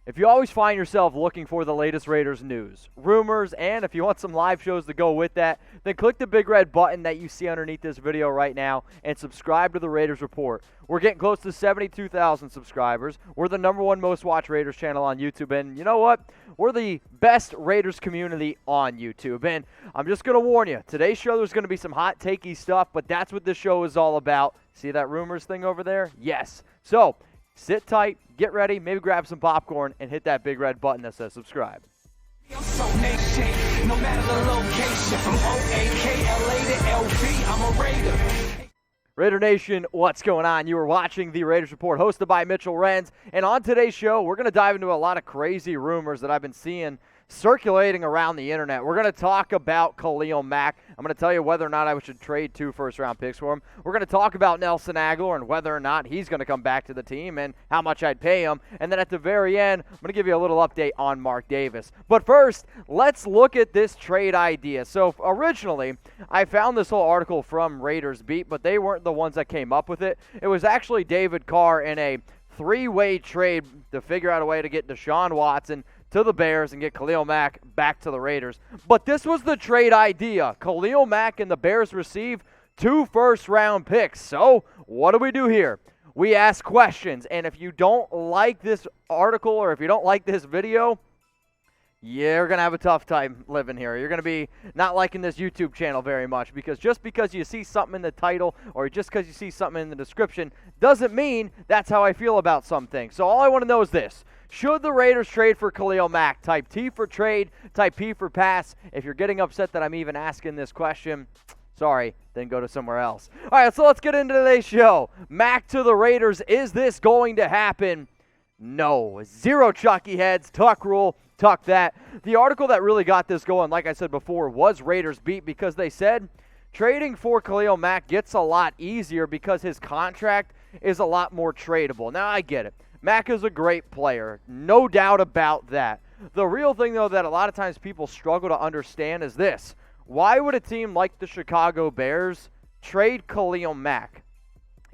If you always find yourself looking for the latest Raiders news, rumors, and if you want some live shows to go with that, then click the big red button that you see underneath this video right now and subscribe to the Raiders Report. We're getting close to 72,000 subscribers. We're the #1 most watched Raiders channel on YouTube, and you know what? We're the best Raiders community on YouTube. And I'm just going to warn you, today's show there's going to be some hot takey stuff, but that's what this show is all about. See that rumors thing over there? Yes. So, sit tight, get ready, maybe grab some popcorn, and hit that big red button that says subscribe. No matter the location, from OAKLA to LV, I'm a Raider. Raider Nation, what's going on? You are watching the Raiders Report, hosted by Mitchell Renz. And on today's show, we're going to dive into a lot of crazy rumors that I've been seeing circulating around the internet. We're going to talk about Khalil Mack. I'm going to tell you whether or not I should trade 2 first-round picks for him. We're going to talk about Nelson Agholor and whether or not he's going to come back to the team and how much I'd pay him. And then at the very end, I'm going to give you a little update on Mark Davis. But first, let's look at this trade idea. So originally, I found this whole article from Raiders Beat, but they weren't the ones that came up with it. It was actually David Carr in a 3-way trade to figure out a way to get Deshaun Watson to the Bears and get Khalil Mack back to the Raiders. But this was the trade idea. Khalil Mack and the Bears receive 2 first-round picks. So what do we do here? We ask questions. And if you don't like this article or if you don't like this video, you're going to have a tough time living here. You're going to be not liking this YouTube channel very much, because just because you see something in the title or just because you see something in the description doesn't mean that's how I feel about some things. So all I want to know is this. Should the Raiders trade for Khalil Mack? Type T for trade, type P for pass. If you're getting upset that I'm even asking this question, sorry, then go to somewhere else. All right, so let's get into today's show. Mack to the Raiders. Is this going to happen? No. 0 Chucky heads. Tuck rule. Tuck that. The article that really got this going, like I said before, was Raiders Beat, because they said trading for Khalil Mack gets a lot easier because his contract is a lot more tradable. Now, I get it. Mack is a great player, no doubt about that. The real thing, though, that a lot of times people struggle to understand is this. Why would a team like the Chicago Bears trade Khalil Mack?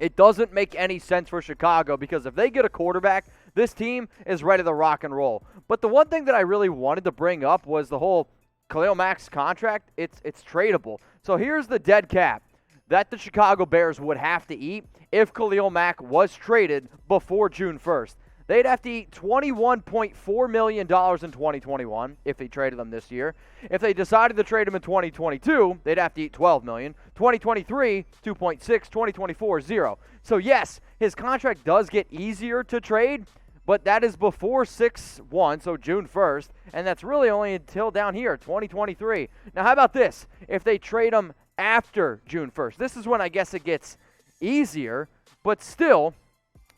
It doesn't make any sense for Chicago, because if they get a quarterback, this team is ready to rock and roll. But the one thing that I really wanted to bring up was the whole Khalil Mack's contract. It's tradable. So here's the dead cap that the Chicago Bears would have to eat if Khalil Mack was traded before June 1st. They'd have to eat $21.4 million in 2021 if they traded him this year. If they decided to trade him in 2022, they'd have to eat $12 million. 2023, 2.6. 2024, 0. So yes, his contract does get easier to trade, but that is before 6/1, so June 1st, and that's really only until down here, 2023. Now how about this? If they trade him after June 1st, this is when I guess it gets easier, but still,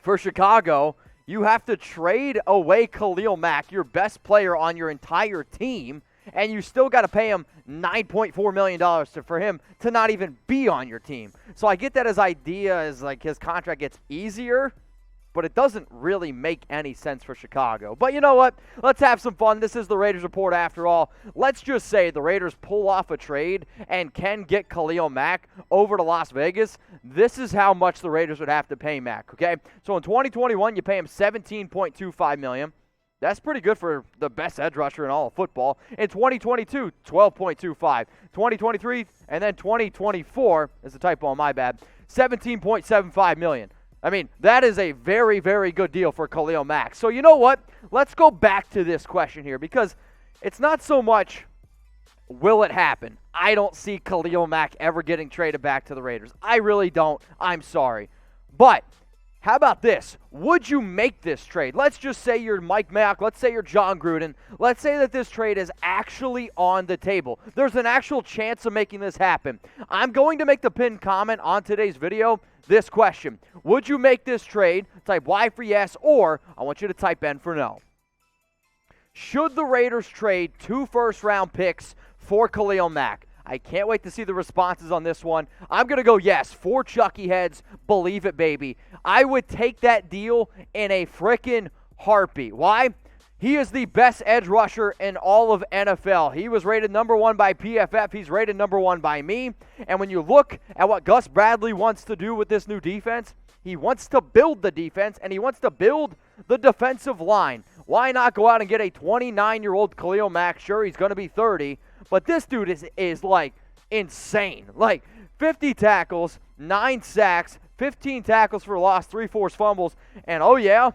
for Chicago, you have to trade away Khalil Mack, your best player on your entire team, and you still got to pay him $9.4 million for him to not even be on your team. So I get that his idea is like his contract gets easier, but it doesn't really make any sense for Chicago. But you know what? Let's have some fun. This is the Raiders Report after all. Let's just say the Raiders pull off a trade and can get Khalil Mack over to Las Vegas. This is how much the Raiders would have to pay Mack, okay? So in 2021, you pay him $17.25 million. That's pretty good for the best edge rusher in all of football. In 2022, $12.25. 2023, and then 2024, is a typo on my bad, $17.75 million. I mean, that is a very, very good deal for Khalil Mack. So you know what? Let's go back to this question here, because it's not so much will it happen. I don't see Khalil Mack ever getting traded back to the Raiders. I really don't. I'm sorry. But how about this? Would you make this trade? Let's just say you're Mike Mayock. Let's say you're John Gruden. Let's say that this trade is actually on the table. There's an actual chance of making this happen. I'm going to make the pinned comment on today's video this question. Would you make this trade? Type Y for yes, or I want you to type N for no. Should the Raiders trade 2 first-round picks for Khalil Mack? I can't wait to see the responses on this one. I'm going to go yes. 4 Chucky heads. Believe it, baby. I would take that deal in a frickin' heartbeat. Why? He is the best edge rusher in all of NFL. He was rated number 1 by PFF. He's rated number 1 by me. And when you look at what Gus Bradley wants to do with this new defense, he wants to build the defense, and he wants to build the defensive line. Why not go out and get a 29-year-old Khalil Mack? Sure, he's going to be 30, but this dude is like insane. Like 50 tackles, 9 sacks, 15 tackles for loss, 3 forced fumbles, and oh yeah,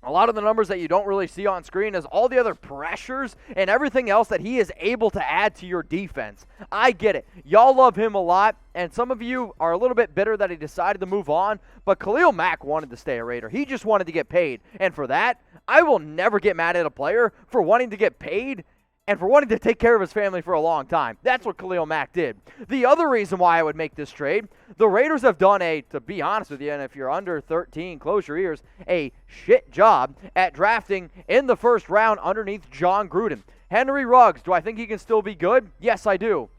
a lot of the numbers that you don't really see on screen is all the other pressures and everything else that he is able to add to your defense. I get it. Y'all love him a lot, and some of you are a little bit bitter that he decided to move on, but Khalil Mack wanted to stay a Raider. He just wanted to get paid, and for that, I will never get mad at a player for wanting to get paid and for wanting to take care of his family for a long time. That's what Khalil Mack did. The other reason why I would make this trade, the Raiders have done to be honest with you, and if you're under 13, close your ears, a shit job at drafting in the first round underneath John Gruden. Henry Ruggs, do I think he can still be good? Yes, I do.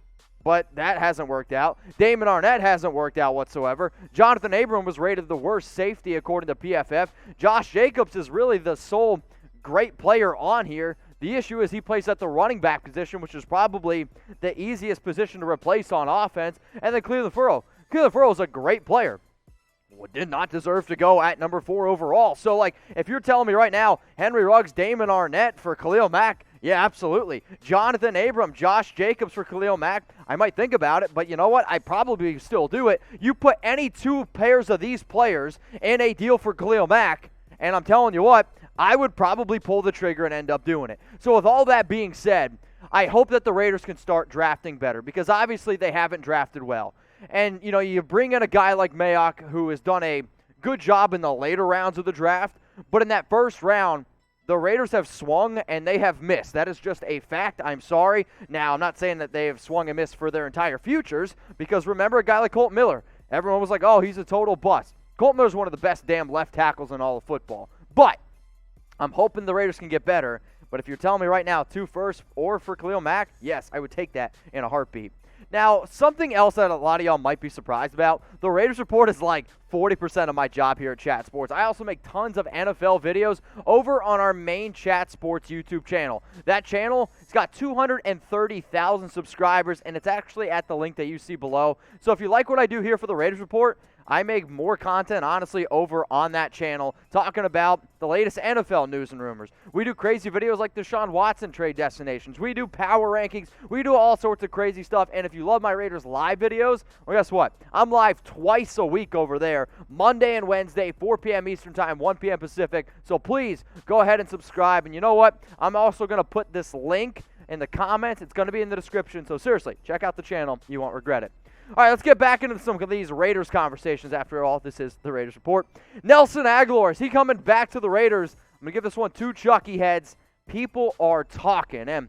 But that hasn't worked out. Damon Arnett hasn't worked out whatsoever. Jonathan Abram was rated the worst safety according to PFF. Josh Jacobs is really the sole great player on here. The issue is he plays at the running back position, which is probably the easiest position to replace on offense. And then Clelin Ferrell. Clelin Ferrell is a great player. Did not deserve to go at number 4 overall. So, like, if you're telling me right now, Henry Ruggs, Damon Arnett for Khalil Mack, yeah, absolutely. Jonathan Abram, Josh Jacobs for Khalil Mack, I might think about it, but you know what? I probably still do it. You put any 2 pairs of these players in a deal for Khalil Mack, and I'm telling you what, I would probably pull the trigger and end up doing it. So with all that being said, I hope that the Raiders can start drafting better because obviously they haven't drafted well. And, you know, you bring in a guy like Mayock who has done a good job in the later rounds of the draft, but in that first round, the Raiders have swung and they have missed. That is just a fact. I'm sorry. Now, I'm not saying that they have swung and missed for their entire futures because remember a guy like Colt Miller. Everyone was like, oh, he's a total bust. Colt Miller's one of the best damn left tackles in all of football. But I'm hoping the Raiders can get better. But if you're telling me right now 2 firsts or for Khalil Mack, yes, I would take that in a heartbeat. Now, something else that a lot of y'all might be surprised about, the Raiders Report is like 40% of my job here at Chat Sports. I also make tons of NFL videos over on our main Chat Sports YouTube channel. That channel, it's got 230,000 subscribers, and it's actually at the link that you see below. So if you like what I do here for the Raiders Report, I make more content, honestly, over on that channel, talking about the latest NFL news and rumors. We do crazy videos like Deshaun Watson trade destinations. We do power rankings. We do all sorts of crazy stuff. And if you love my Raiders live videos, well, guess what? I'm live twice a week over there, Monday and Wednesday, 4 p.m. Eastern Time, 1 p.m. Pacific. So please go ahead and subscribe. And you know what? I'm also going to put this link in the comments. It's going to be in the description. So seriously, check out the channel. You won't regret it. All right, let's get back into some of these Raiders conversations. After all, this is the Raiders Report. Nelson Agholor, is he coming back to the Raiders? I'm going to give this one 2 Chucky heads. People are talking, and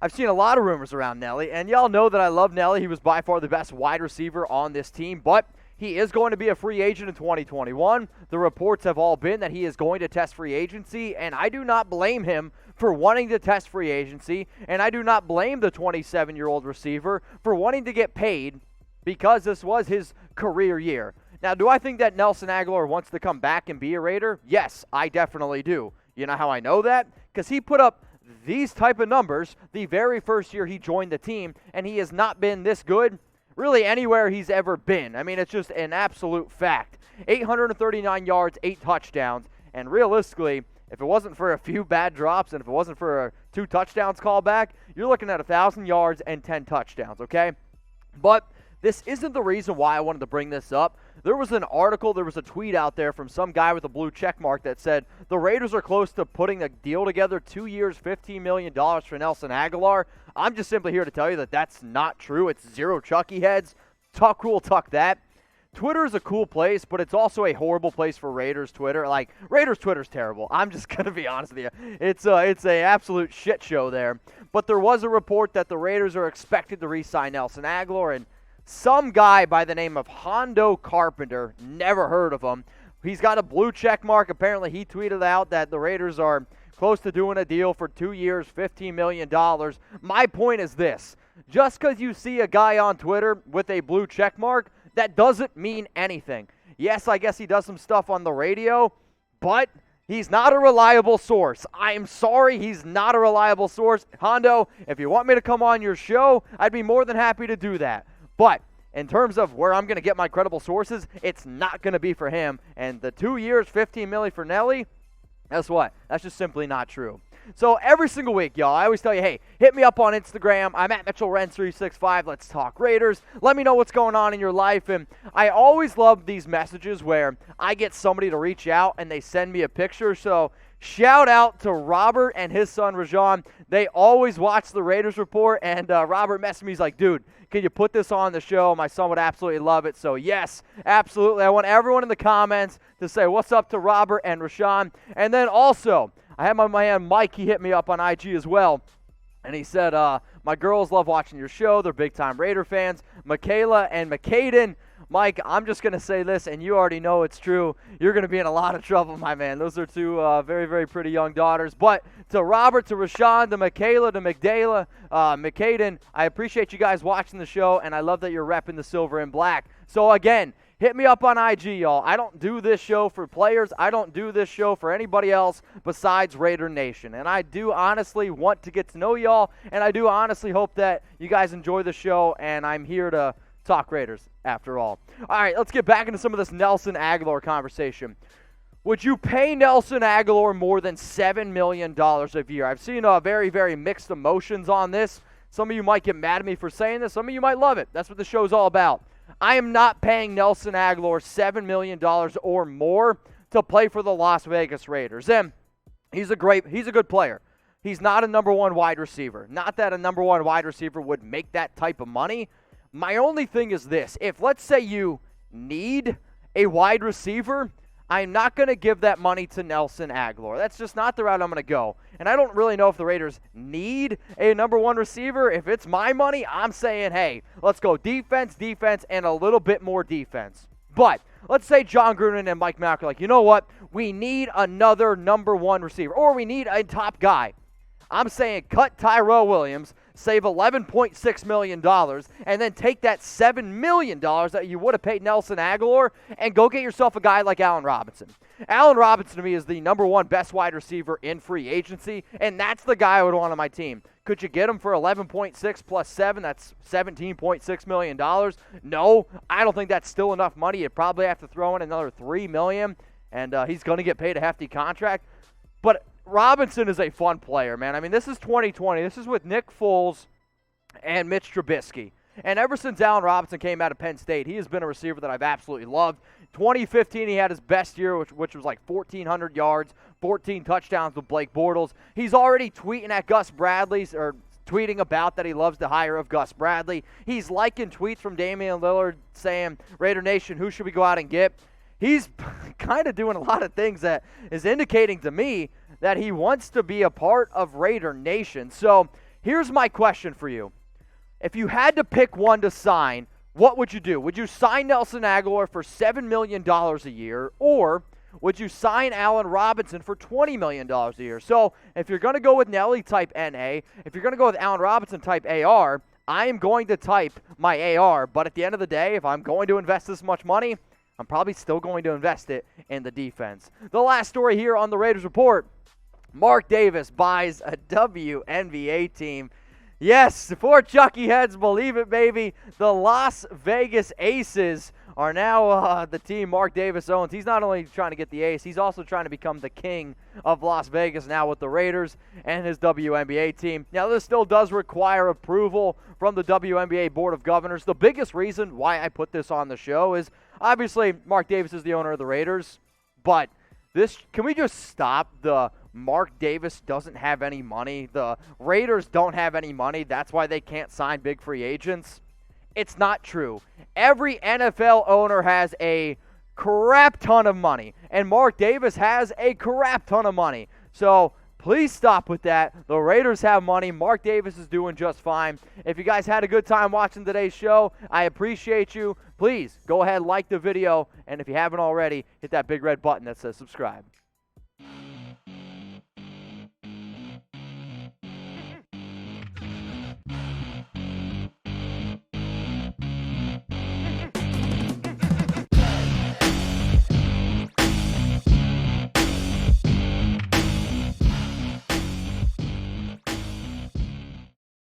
I've seen a lot of rumors around Nelly, and y'all know that I love Nelly. He was by far the best wide receiver on this team, but he is going to be a free agent in 2021. The reports have all been that he is going to test free agency, and I do not blame him for wanting to test free agency, and I do not blame the 27-year-old receiver for wanting to get paid because this was his career year. Now, do I think that Nelson Agholor wants to come back and be a Raider? Yes, I definitely do. You know how I know that? Because he put up these type of numbers the very first year he joined the team, and he has not been this good really anywhere he's ever been. I mean, it's just an absolute fact. 839 yards, 8 touchdowns, and realistically, if it wasn't for a few bad drops and if it wasn't for a 2 touchdowns call back, you're looking at 1,000 yards and 10 touchdowns, okay? But this isn't the reason why I wanted to bring this up. There was an article, there was a tweet out there from some guy with a blue check mark that said the Raiders are close to putting a deal together, 2 years, $15 million for Nelson Agholor. I'm just simply here to tell you that that's not true. It's 0 Chucky heads. Tuck rule, tuck that. Twitter is a cool place, but it's also a horrible place for Raiders Twitter. Like, Raiders Twitter's terrible. I'm just going to be honest with you. It's a absolute shit show there. But there was a report that the Raiders are expected to re-sign Nelson Agholor, and some guy by the name of Hondo Carpenter, never heard of him. He's got a blue check mark. Apparently, he tweeted out that the Raiders are close to doing a deal for 2 years, $15 million. My point is this. Just because you see a guy on Twitter with a blue check mark, that doesn't mean anything. Yes, I guess he does some stuff on the radio, but he's not a reliable source. I'm sorry, he's not a reliable source. Hondo, if you want me to come on your show, I'd be more than happy to do that. But in terms of where I'm going to get my credible sources, it's not going to be for him. And the 2 years, $15 million for Nelly, Guess what? That's just simply not true. So every single week, y'all, I always tell you, hey, hit me up on Instagram. I'm at Mitchell Renz 365. Let's talk Raiders. Let me know what's going on in your life. And I always love these messages where I get somebody to reach out and they send me a picture. So shout out to Robert and his son, Rajon. They always watch the Raiders Report. And Robert messaged me. He's like, dude, can you put this on the show? My son would absolutely love it. So, yes, absolutely. I want everyone in the comments to say what's up to Robert and Rajon. And then also, I had my man Mike. He hit me up on IG as well. And he said, my girls love watching your show. They're big-time Raider fans. Michaela and McCaden. Mike, I'm just going to say this, and you already know it's true. You're going to be in a lot of trouble, my man. Those are two very, very pretty young daughters. But to Robert, to Rashawn, to Michaela, to McDayla, McCaden, I appreciate you guys watching the show, and I love that you're repping the silver and black. So, again, hit me up on IG, y'all. I don't do this show for players. I don't do this show for anybody else besides Raider Nation. And I do honestly want to get to know y'all, and I do honestly hope that you guys enjoy the show, and I'm here to talk Raiders after all. All right, let's get back into some of this Nelson Agholor conversation. Would you pay Nelson Agholor more than $7 million a year? I've seen very, very mixed emotions on this. Some of you might get mad at me for saying this. Some of you might love it. That's what the show's all about. I am not paying Nelson Agholor $7 million or more to play for the Las Vegas Raiders. And he's a good player. He's not a number one wide receiver. Not that a number one wide receiver would make that type of money. My only thing is this. If, let's say, you need a wide receiver, I'm not going to give that money to Nelson Agholor. That's just not the route I'm going to go. And I don't really know if the Raiders need a number one receiver. If it's my money, I'm saying, hey, let's go defense, and a little bit more defense. But let's say John Gruden and Mike Mack are like, you know what? We need another number one receiver, or we need a top guy. I'm saying cut Tyrell Williams, save $11.6 million, and then take that $7 million that you would have paid Nelson Agholor and go get yourself a guy like Allen Robinson. Allen Robinson, to me, is the number one best wide receiver in free agency, and that's the guy I would want on my team. Could you get him for 11.6 plus 7? That's $17.6 million. No, I don't think that's still enough money. You'd probably have to throw in another $3 million, and he's going to get paid a hefty contract. But Robinson is a fun player, man. I mean, this is 2020. This is with Nick Foles and Mitch Trubisky. And ever since Allen Robinson came out of Penn State, he has been a receiver that I've absolutely loved. 2015, he had his best year, which was like 1,400 yards, 14 touchdowns with Blake Bortles. He's already tweeting at Gus Bradley's, or tweeting about that he loves the hire of Gus Bradley. He's liking tweets from Damian Lillard saying, Raider Nation, who should we go out and get? He's kind of doing a lot of things that is indicating to me that he wants to be a part of Raider Nation. So here's my question for you. If you had to pick one to sign, what would you do? Would you sign Nelson Agholor for $7 million a year, or would you sign Allen Robinson for $20 million a year? So if you're going to go with Nelly type NA, if you're going to go with Allen Robinson type AR, I am going to type my AR. But at the end of the day, if I'm going to invest this much money, I'm probably still going to invest it in the defense. The last story here on the Raiders Report, Mark Davis buys a WNBA team. Yes, for Chucky heads, believe it, baby. The Las Vegas Aces are now the team Mark Davis owns. He's not only trying to get the ace, he's also trying to become the king of Las Vegas now with the Raiders and his WNBA team. Now, this still does require approval from the WNBA Board of Governors. The biggest reason why I put this on the show is, obviously, Mark Davis is the owner of the Raiders, but can we just stop the Mark Davis doesn't have any money, the Raiders don't have any money, that's why they can't sign big free agents? It's not true. Every NFL owner has a crap ton of money, and Mark Davis has a crap ton of money. So please stop with that. The Raiders have money. Mark Davis is doing just fine. If you guys had a good time watching today's show, I appreciate you. Please go ahead, like the video, and if you haven't already, hit that big red button that says subscribe.